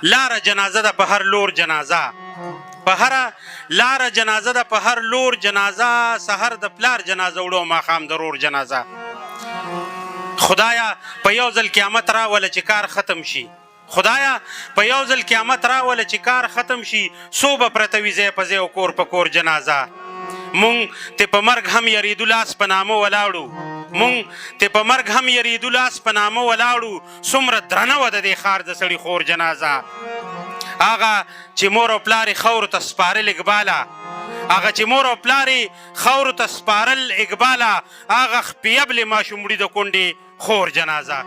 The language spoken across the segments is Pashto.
لاره جنازه ده په هر لور جنازه، په هر لاره جنازه ده په هر لور جنازه، سحر د پلار جنازه وړو ماښام د رور جنازه. خدایا په یو ځل قیامت راوله چې کار ختم شي، خدایا په یو ځل قیامت راوله چې کار ختم شي، څو به پرته وي ځای په ځای او کور په کور جنازه. مونږ ته په مرګ هم یریدو لاس په نامه ولاړو، مونږ ته په مرګ هم یریدو لاس په نامه ولاړو، څومره درنه وه د دې ښار د سړي خور جنازه. هغه چې مور او پلار یې خاورو ته سپارل اقباله، هغه چې مور او پلار یې خاورو ته سپارل اقباله، هغه خپیبلې ماشوم وړي د کونډې خور جنازه.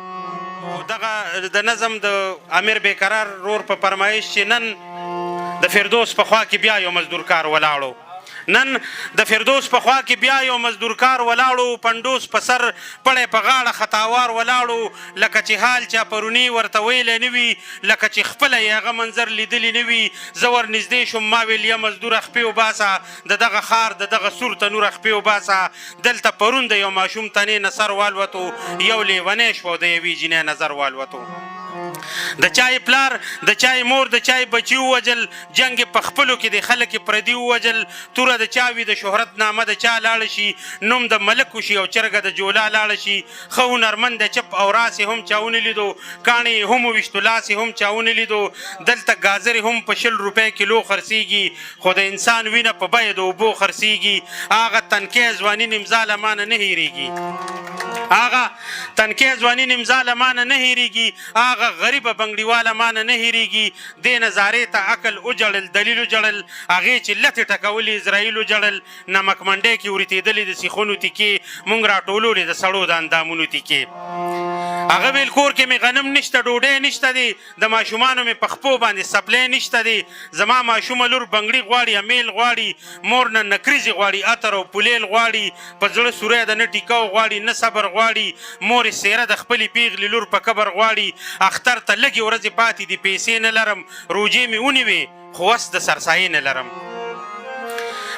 دغه د نظم د امیر بیقرار رور په فرمایش چې نن د فردوس په خوا کې بیا یو مزدور کار ولاړو، نن د فردوس په خوا کې بیا یو مزدور کار ولاړو، پنډوس په سر پړی په غاړه خطاوار ولاړو، لکه چې حال چا پرونی ورته ویلی نه وي، لکه چې خپله یې هغه منظر لیدلی نه وي. زه ور نږدې شوم ما ویل یا مزدوره خپې وباسه، د دغه ښار د دغه سور تنوره خپې وباسه. دلته پرون د یو ماشوم تنې نه سر والوتو، یو لیونی شو د یوې جینۍ نظر والوتو. د چای پلار د چای مور د چای بچي ووجل، جنګ په خپلو کې د خلک پردي ووجل. توره د چا وي د شهرت نامه د چا لاړه شي، نوم د ملک وشي او چرګه د جولا لاړه شي. ښه هنرمند د چپ او راس یې هم چا ونه لیدو، کاڼې هم وویشتو لاس یې هم چا ونه لیدو. دلته ګازرې هم په 20 روپۍ کیلو خرڅېږي، خو د انسان وینه په بیه د اوبو خرڅېږي. هغه تنکۍ ځواني نیمزا له مانه نه هېرېږي، هغه تنکۍ ځواني نیمزا له مانه نه هېرېږي، هغه غریبه بنګړیواله مانه نه هېرېږي. دې نظارې ته عقل وجړل دلیل وجړل، هغې چې لتې ټکولې اسرائیل وجړل. نمک منډۍ کې ورتېدلې د سیخونو تیکې، موږ راټولولې د سړو د اندامونو تیکې. هغه ویل کور کې مې غنم نشته، ډوډۍ نشته دی، د ماشومانو مې په خپو باندې سپلی نشته دی. زما ماشومه لور بنګړي غواړي، امیل غواړي، مور نه نکریزې غواړي، عطر او پولیل غواړي. په زړه سوری د نه ټیکاو غواړي نه صبر غواړي. مور یې څېره د خپلې پیغلې لور په قبر غواړي. اختر ته لږې ورځې پاتې دي، پیسې نه لرم، روجې مې ونیوې خو وس د سرسایې نه لرم.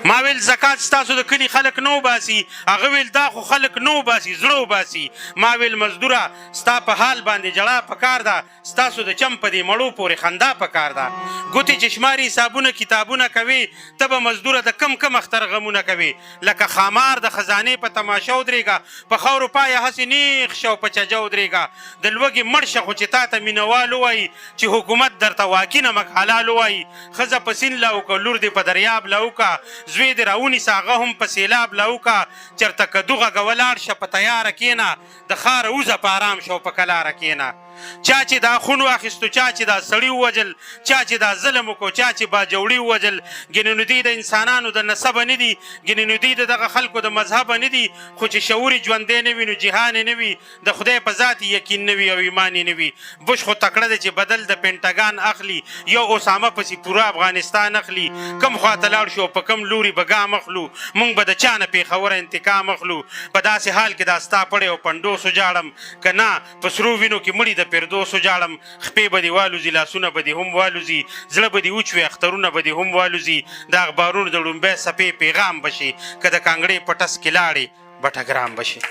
ما ویل زکات ستاسو د کلي خلک نه وباسي، هغه ویل دا خو خلک نه وباسي زړه وباسي. ما ویل مزدوره ستا په حال باندې جړا پکار ده، ستاسو د چم په دې مړو پورې خندا پکار ده. ګوتې چې شماري حسابونه کتابونه کوي، ته به مزدوره د کم کم اختر غمونه کوي. لکه خامار د خزانې په تماشه ودرېږه، په خاورو پایه هسې نیغ شه او په چجه ودرېږه. د لوږې مړ شه خو چې تا ته مینهوال ووایي، چې حکومت درته واقعي نمک حلال ووایي. ښځه په سیند لا وکړه، لور دې په دریاب لا وکړه، زوی دې راونیسه هغه هم په سیلاب لا وکړه. چېرته کدو غږه ولاړ شه په تیاره کښېنه، د ښاره وځه په ارام شه او په کلاره کښېنه. چا چې دا خون واخیستو، چا چې دا سړي ووجل، چا چې دا ظلم وکړو، چا چې باجوړي ووجل. ګینې نو دوی د انسانانو د نسبه نه دي، ګینې نو دوی د دغه خلکو د مذهبه نه دي. خو چې شعور یې ژوندی نه وي نو جهان یې نه وي، د خدای په ذات یقین نه وي او ایمان یې نه وي. بش خو تکړه دی چې بدل د پینټاګان اخلي، یو اسامه پسې پوره افغانستان اخلي. کم خواته لاړ شو په کم لوري به ګام اخلو، موږ به د چا نه پېښوره انتقام اخلو. په داسې حال کې دا ستا پړی او پنډوس وجاړم، که نه په سرو وینو کې مړي د فردوس وجاړم. خپې به دې والوځي، لاسونه به دې هم والوځي، زړه به دې وچ وي، اخترونه به دې هم والوځي. د اخبارونو د لومبۍ څپې پیغام به شي، که د کانګړې په ټس کې لاړې بټه ګرام به شي.